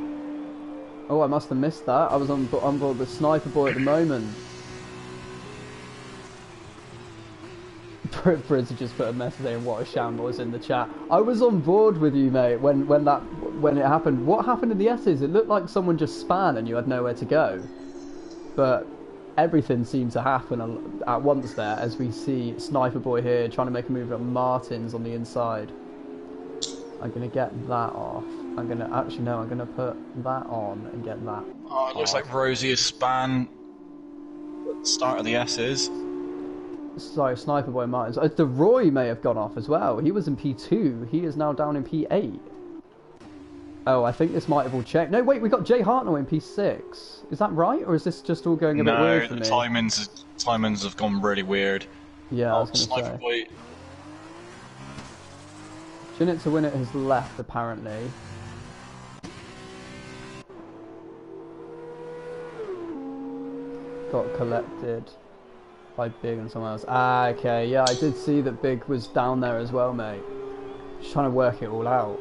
Oh, I must have missed that. I was on board with Sniper Boy at the moment. Frizzy just put a message saying what a shambles in the chat. I was on board with you, mate, when it happened. What happened in the S's? It looked like someone just span and you had nowhere to go. But everything seemed to happen at once there, as we see Sniper Boy here trying to make a move at Martins on the inside. I'm going to get that off. I'm going to put that on and get that Oh, it looks like Rosie is span at the start of the S's. Sorry, Sniper Boy Martins. The Roy may have gone off as well. He was in P2. He is now down in P8. Oh, I think this might have all checked. No, wait, we got Jay Hartnell in P6. Is that right? Or is this just all going a bit weird for me? No, the timings have gone really weird. Yeah, I was going to say. Boy. Jinnit to win it has left, apparently. Got collected by Big and someone else. Ah, okay. Yeah, I did see that Big was down there as well, mate. Just trying to work it all out.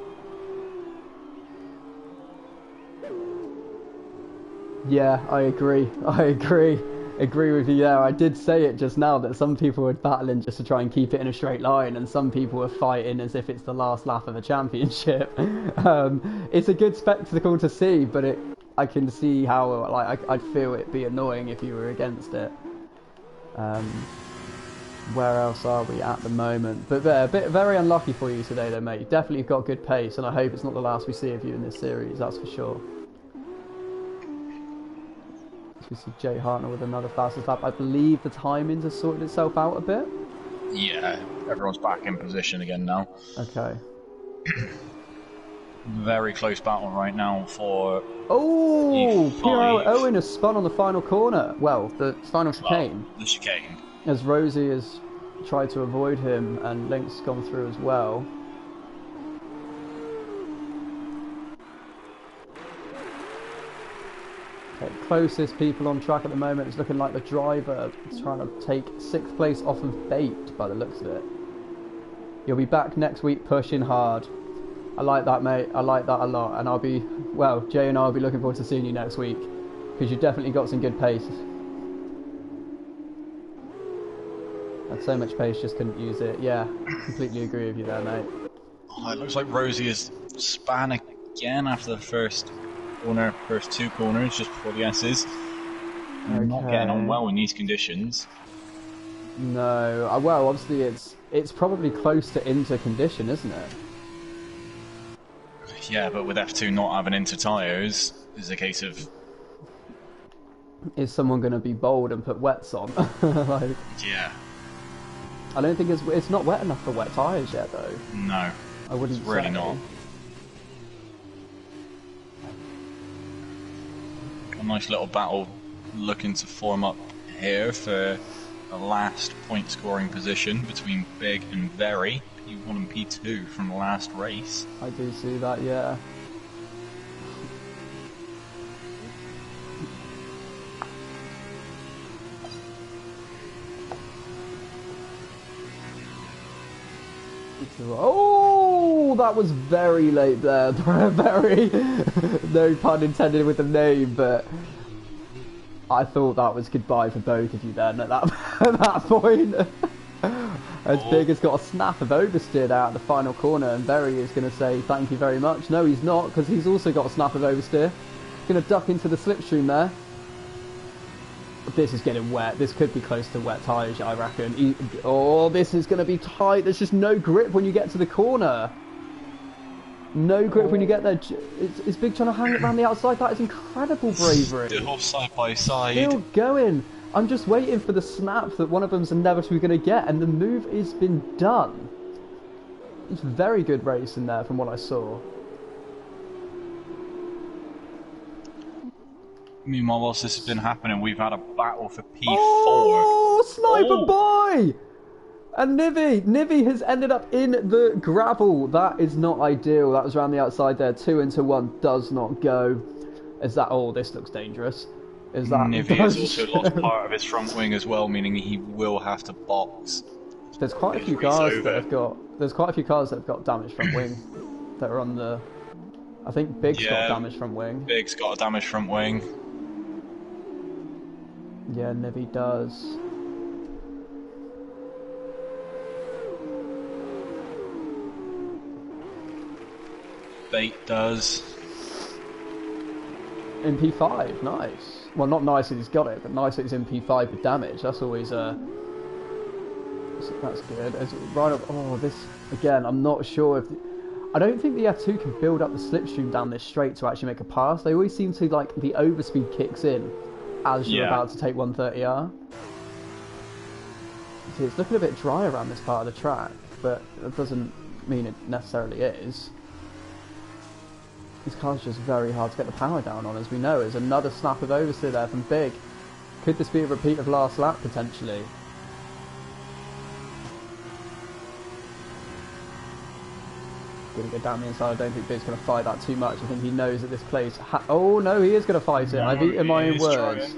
Yeah, I agree. I agree. Agree with you there. I did say it just now that some people are battling just to try and keep it in a straight line, and some people are fighting as if it's the last lap of a championship. It's a good spectacle to see, but I can see how I'd feel it'd be annoying if you were against it. Um, where else are we at the moment? But very unlucky for you today, though, mate. You've definitely got good pace, and I hope it's not the last we see of you in this series. That's for sure. We see Jay Hartner with another fastest lap. I believe the timings have sorted itself out a bit. Yeah, everyone's back in position again now. Okay. Very close battle right now for Oh, Pierre E5. Owen has spun on the final corner. Well, the final chicane. Well, the chicane. As Rosie has tried to avoid him, and Link's gone through as well. Okay, closest people on track at the moment is looking like the driver is trying to take 6th place off of Bait by the looks of it. You'll be back next week pushing hard. I like that, mate. I like that a lot. And well, Jay and I will be looking forward to seeing you next week, because you've definitely got some good pace. Had so much pace, just couldn't use it. Yeah, completely agree with you there, mate. Oh, it looks like Rosie is span again after the first two corners, just before the S's. Okay. Not getting on well in these conditions. No, well, obviously it's probably close to inter condition, isn't it? Yeah, but with F2 not having inter tyres, it's a case of... Is someone going to be bold and put wets on? Like, yeah. I don't think it's not wet enough for wet tyres yet, though. No, I wouldn't it's really say. not. A nice little battle looking to form up here for the last point scoring position between Big and Very, P1 and P2 from the last race. I do see that, yeah. Oh, that was very late there. Very, no pun intended with the name, but I thought that was goodbye for both of you then at that point. As Big has got a snap of oversteered out at the final corner, and Berry is going to say thank you very much. No, he's not, because he's also got a snap of oversteer. Going to duck into the slipstream there. This is getting wet. This could be close to wet tyres, I reckon. Oh, this is going to be tight. There's just no grip when you get to the corner. No grip when you get there. Is Big trying to hang it around the outside? That is incredible bravery. Still side by side. Still going. I'm just waiting for the snap that one of them's inevitably going to get, and the move has been done. It's very good race in there from what I saw. Meanwhile, whilst this has been happening, we've had a battle for P4. Oh, Sniper Boy! And Nivy has ended up in the gravel. That is not ideal. That was around the outside there. 2 into 1 does not go. Is that... Oh, this looks dangerous. Is that... Nivy has also lost part of his front wing as well, meaning he will have to box. There's quite a few cars that have got... There's quite a few cars that have got damaged front wing that are on the... I think Big's got damaged front wing. Big's got a damaged front wing. Yeah, Nivy does. Bait does. In P5, nice. Well, not nice that he's got it, but nice that he's in P5 with damage. That's always that's good. Right up. Oh, this again. I'm not sure if. I don't think the F2 can build up the slipstream down this straight to actually make a pass. They always seem to like the overspeed kicks in as you're about to take 130R. See, it's looking a bit dry around this part of the track, but that doesn't mean it necessarily is. This car's just very hard to get the power down on, as we know. There's another snap of oversteer there from Big. Could this be a repeat of last lap, potentially? Going to go down the inside. I don't think Big's going to fight that too much. I think he knows that this place... Oh, no, he is going to fight it. No, I've eaten my own words.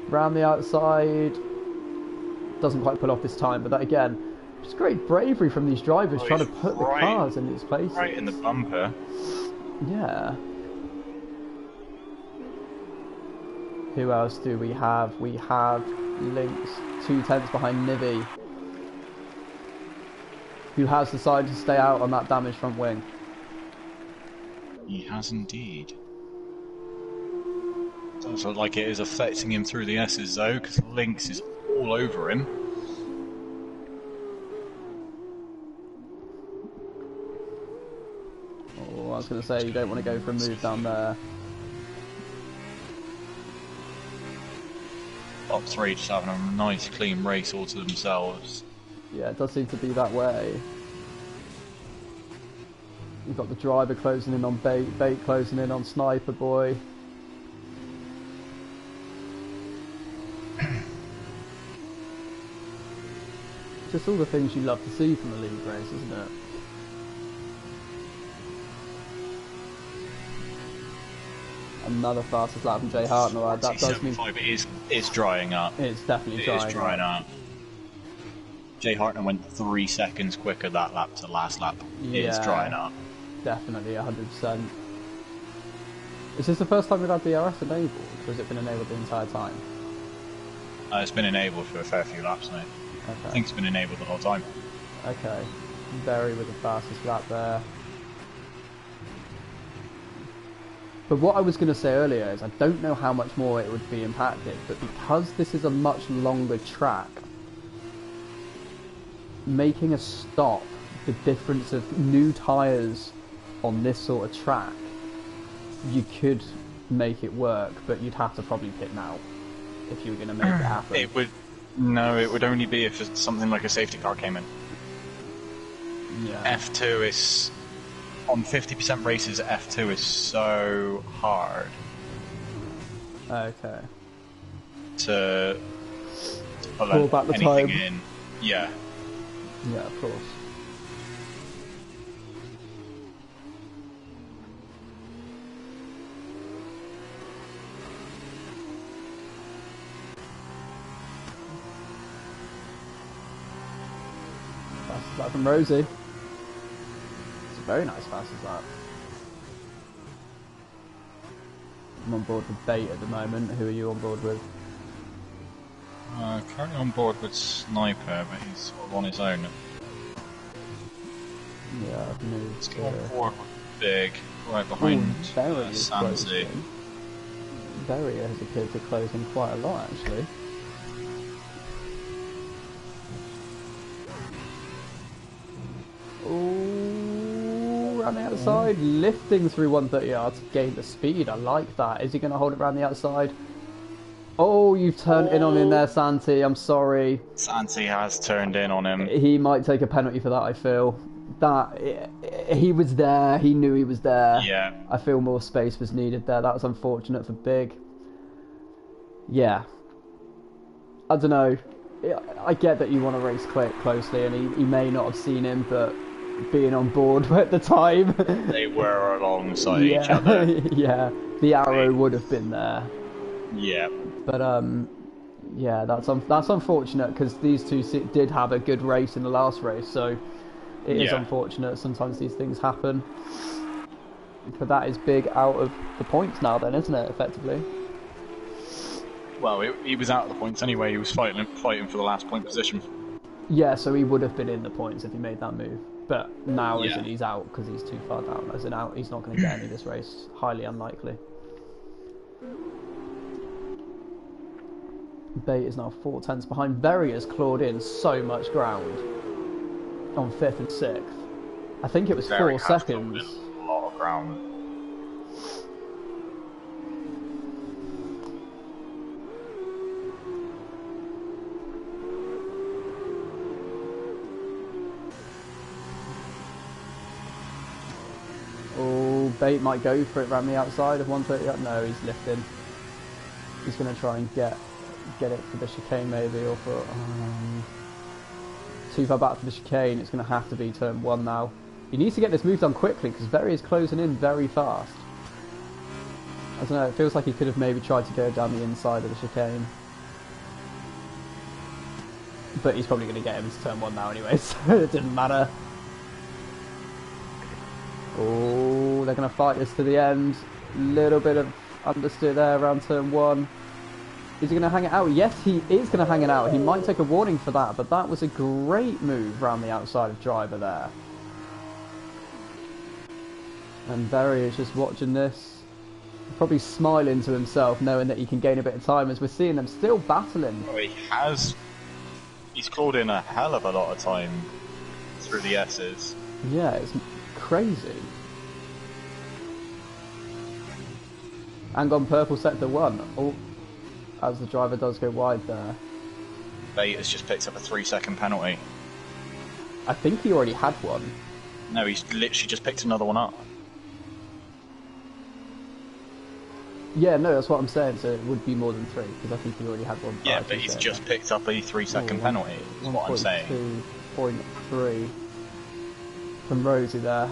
Round the outside. Doesn't quite pull off this time, but that, again, just great bravery from these drivers trying to put the cars in these places. Right in the bumper. Yeah. Who else do we have? We have Lynx 2/10 behind Nivi, who has decided to stay out on that damaged front wing. He has indeed. Does look like it is affecting him through the S's though, because Lynx is all over him. Oh, I was going to say, you don't want to go for a move down there. Top three just having a nice clean race all to themselves. Yeah, it does seem to be that way. You've got the driver closing in on Bait, Bait closing in on Sniper Boy. Just all the things you love to see from a league race, isn't it? Another fastest lap from Jay Hartnell. That does mean it's drying up. It's definitely drying up. Jay Hartnell went 3 seconds quicker that lap to last lap. Yeah, it's drying up. Definitely 100%. Is this the first time we've had DRS enabled, or has it been enabled the entire time? It's been enabled for a fair few laps, mate. Okay. I think it's been enabled the whole time. Okay. Very with the fastest lap there. But what I was going to say earlier is I don't know how much more it would be impacted, but because this is a much longer track, making a stop, the difference of new tyres on this sort of track, you could make it work, but you'd have to probably pit now if you were going to make it happen. It would only be if something like a safety car came in. Yeah. F2 is... On 50% races, F2 is so hard. Okay. To pull back the time in. Yeah. Yeah, of course. Fastest lap from Rosie. It's a very nice fastest lap. I'm on board with Bait at the moment. Who are you on board with? Currently on board with Sniper, but he's sort of on his own. Yeah, I've moved. Let's go on board with Big, right behind Sansi. Berry has appeared to close in quite a lot, actually. Ooh, around the outside, lifting through 130 yards to gain the speed. I like that. Is he going to hold it around the outside? Oh, you've turned in on him there, Santi. I'm sorry. Santi has turned in on him. He might take a penalty for that, I feel. He was there. He knew he was there. Yeah. I feel more space was needed there. That was unfortunate for Big. Yeah. I don't know. I get that you want to race closely, and he may not have seen him, but being on board at the time... They were alongside each other. Yeah. The arrow would have been there. Yeah. But yeah, that's unfortunate because these two did have a good race in the last race, so it is unfortunate. Sometimes these things happen. But that is Big out of the points now, then, isn't it? Effectively. Well, he was out of the points anyway. He was fighting for the last point position. Yeah, so he would have been in the points if he made that move. But now, as in, he's out because he's too far down. As in, out, he's not going to get any of this race. Highly unlikely. Bait is now 4/10 behind. Very has clawed in so much ground on 5th and 6th. I think it was 4 seconds. A lot of ground. Oh, Bait might go for it around the outside of 130. No, he's lifting. He's going to try and get it for the chicane maybe, or for too far back for the chicane. It's going to have to be turn 1 now. He needs to get this move done quickly because Berry is closing in very fast. I don't know, it feels like he could have maybe tried to go down the inside of the chicane, but he's probably going to get him into turn 1 now anyway, so it didn't matter. Oh, they're going to fight this to the end. Little bit of understeer there around turn 1. Is he going to hang it out? Yes, he is going to hang it out. He might take a warning for that, but that was a great move around the outside of driver there. And Berry is just watching this, probably smiling to himself, knowing that he can gain a bit of time as we're seeing them still battling. Oh, he's clawed in a hell of a lot of time through the S's. Yeah, it's crazy. And on purple sector 1. Oh, as the driver does go wide there. Bate has just picked up a 3-second penalty. I think he already had one. No, he's literally just picked another one up. Yeah, no, that's what I'm saying. So it would be more than 3 because I think he already had one. Yeah, but he's just picked up a 3-second penalty. Is what I'm saying. 2.3 from Rosie there.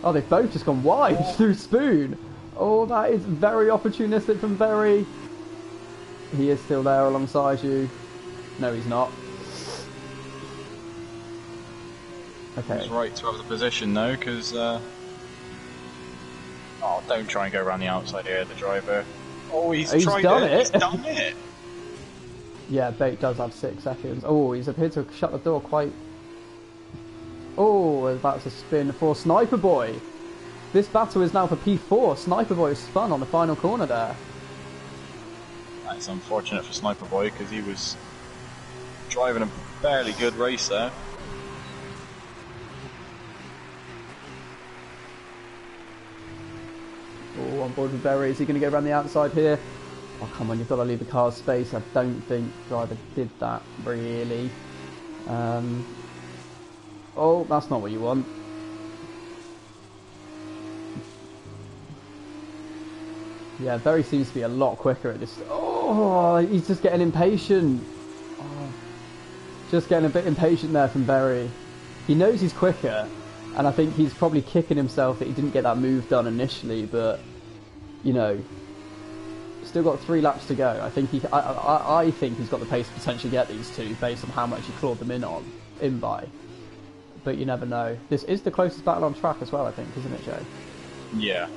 Oh, they've both just gone wide through Spoon. Oh, that is very opportunistic from Berry. He is still there alongside you. No, he's not. Okay. He's right to have the position though, because oh, don't try and go around the outside here, the driver. Oh, he's tried done it. it. He's done it. Yeah, Bate does have 6 seconds. Oh, he's appeared to shut the door quite... Oh, about to spin for Sniper Boy. This battle is now for P4. Sniper Boy spun on the final corner there. That's unfortunate for Sniper Boy, because he was driving a fairly good race there. Oh, on board with Berry. Is he going to go around the outside here? Oh, come on, you've got to leave the car space. I don't think driver did that, really. Oh, that's not what you want. Yeah, Berry seems to be a lot quicker at this. Oh, he's just getting impatient. Oh, just getting a bit impatient there from Berry. He knows he's quicker, and I think he's probably kicking himself that he didn't get that move done initially, but, you know, still got 3 laps to go. I think I think he's got the pace to potentially get these two based on how much he clawed them in by. But you never know. This is the closest battle on track as well, I think, isn't it, Joe? Yeah.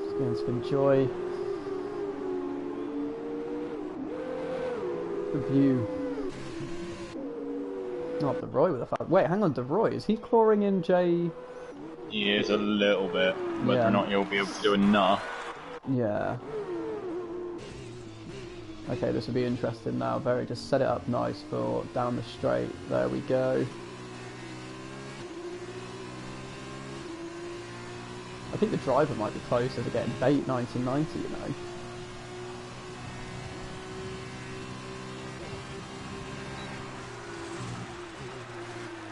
Just going to enjoy the view. Not DeRoy with a foul. Wait, hang on, DeRoy, is he clawing in Jay? He is a little bit. Whether or not he'll be able to do enough. Yeah. Okay, this will be interesting now. Very just set it up nice for down the straight. There we go. I think the driver might be closer to getting Bate 1990, you know.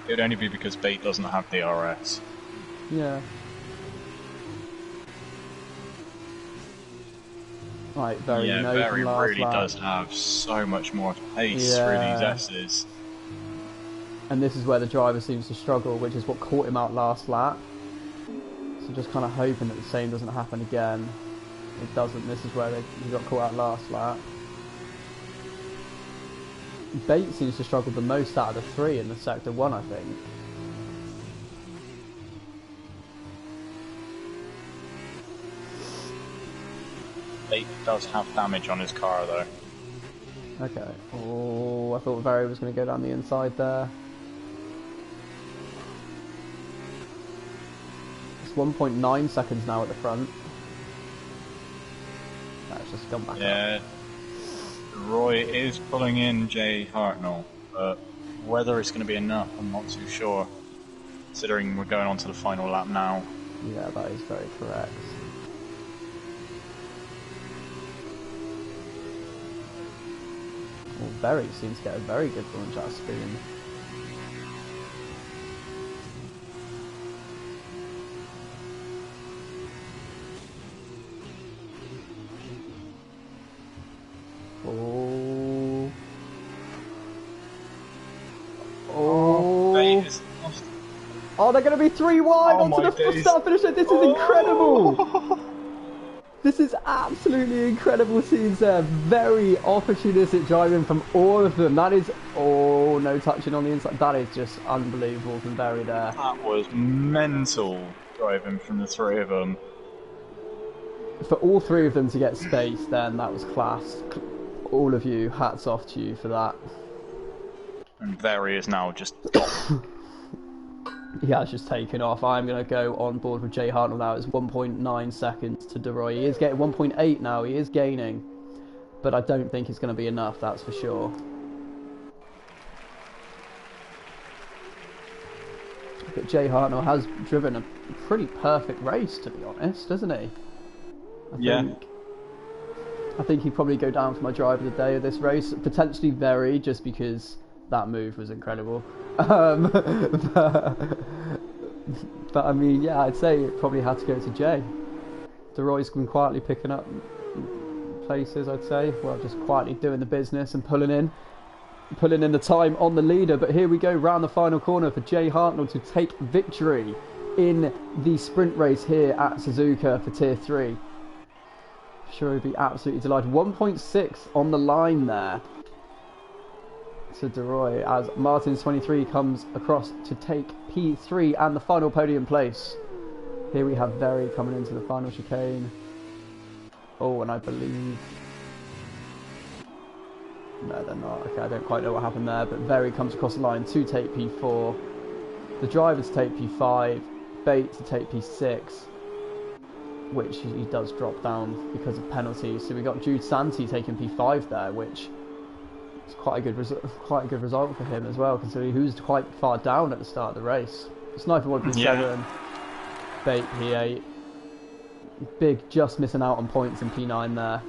It would only be because Bate doesn't have DRS. Yeah. Right, Berry, yeah, you know, Berry from last really lap. does have so much more pace through these S's. And this is where the driver seems to struggle, which is what caught him out last lap. So just kind of hoping that the same doesn't happen again. It doesn't. This is where he got caught out last lap. Bate seems to struggle the most out of the 3 in the sector 1, I think. Bate does have damage on his car though. Okay. Oh, I thought Berry was going to go down the inside there. It's 1.9 seconds now at the front. That's just gone back up. Roy is pulling in Jay Hartnell, but whether it's going to be enough, I'm not too sure. Considering we're going on to the final lap now. Yeah, that is very correct. Well, Berry seems to get a very good launch out of Spoon. Oh. Oh. Bate is lost. Oh, they're going to be 3 wide onto the start finisher. This is incredible. This is absolutely incredible scenes there. Very opportunistic driving from all of them. That is, oh, no touching on the inside. That is just unbelievable from Berry there. That was mental driving from the three of them. For all three of them to get space, then that was class. All of you, hats off to you for that. And Very is now just gone. He has just taken off. I'm going to go on board with Jay Hartnell now. It's 1.9 seconds to DeRoy. He is getting 1.8 now. He is gaining. But I don't think it's going to be enough, that's for sure. But Jay Hartnell has driven a pretty perfect race, to be honest, hasn't he? I think he'd probably go down for my driver of the day of this race. Potentially Very, just because that move was incredible. But I mean, yeah, I'd say it probably had to go to Jay. DeRoy's been quietly picking up places, I'd say. Well, just quietly doing the business and pulling in the time on the leader. But here we go, round the final corner for Jay Hartnell to take victory in the sprint race here at Suzuka for Tier 3. I'm sure he'd be absolutely delighted. 1.6 on the line there to DeRoy as Martin's 23 comes across to take P3 and the final podium place. Here we have Very coming into the final chicane. Oh, and I believe... No, they're not. Okay, I don't quite know what happened there, but Very comes across the line to take P4. The driver to take P5. Bate to take P6, which he does drop down because of penalties. So we got Jude Santi taking P5 there, which... It's quite a good result for him as well, considering he was quite far down at the start of the race. Sniper 1 P7, Bate P8, Big just missing out on points in P9 there.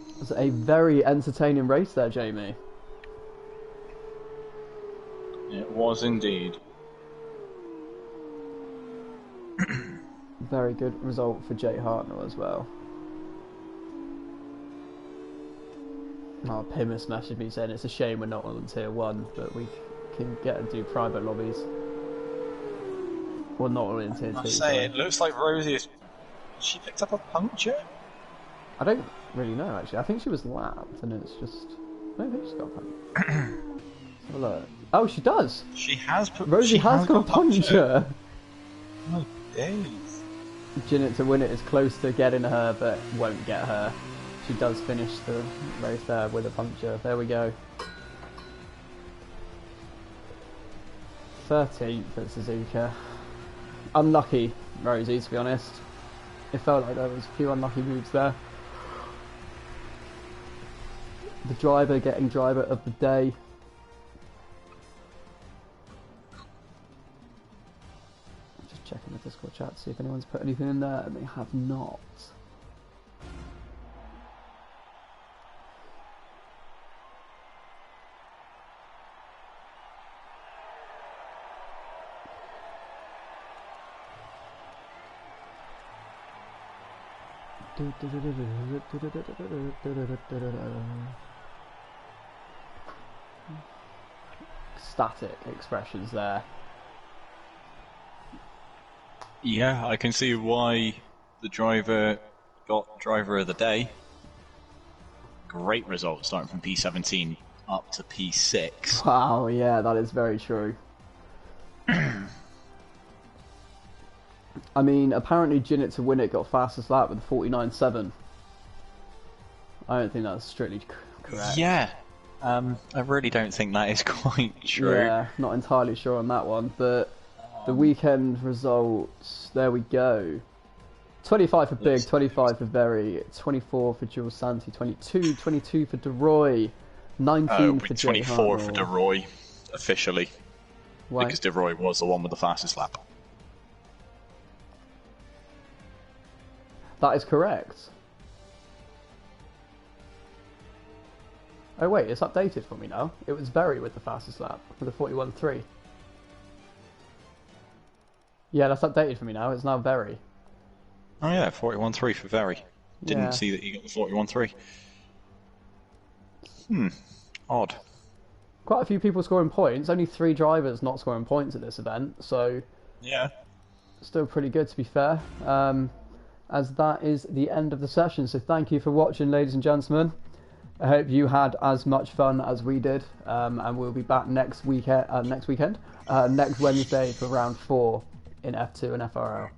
It was a very entertaining race there, Jamie. It was indeed. Very good result for Jay Hartnell as well. Oh, Pimus messaged me saying it's a shame we're not on Tier 1, but we can get and do private lobbies. Well, not on Tier 2. I say, it looks like Rosie is... She picked up a puncture? I don't really know, actually. I think she was lapped, and it's just... I don't think she's got a puncture. Have a look. Oh, she does! She has put... Rosie has got a puncture! Oh, days. Ginette to win it is close to getting her, but won't get her. She does finish the race there with a puncture. There we go. 13th at Suzuka. Unlucky, Rosie, to be honest. It felt like there was a few unlucky moves there. The driver getting driver of the day. Just checking the Discord chat to see if anyone's put anything in there, and they have not. Static expressions there. Yeah, I can see why the driver got driver of the day. Great result starting from P17 up to P6. Wow, yeah, that is very true. I mean, apparently Ginette to win it got fastest lap with 49.7. I don't think that's strictly correct. Yeah, I really don't think that is quite true. Yeah, not entirely sure on that one, but the weekend results, there we go. 25 for Big, 25 for Very, 24 for Jules Santi, 22 for DeRoy, 19 for Jay 24 Hartnell. for DeRoy, officially. Why? Because DeRoy was the one with the fastest lap. That is correct. Oh wait, it's updated for me now. It was Very with the fastest lap, with a 41.3. Yeah, that's updated for me now. It's now Very. Oh yeah, 41.3 for Very. Didn't see that you got the 41.3. Odd. Quite a few people scoring points. Only 3 drivers not scoring points at this event, so Yeah. Still pretty good, to be fair. As that is the end of the session. So thank you for watching, ladies and gentlemen. I hope you had as much fun as we did, and we'll be back next weekend, next Wednesday for round 4 in F2 and FRL.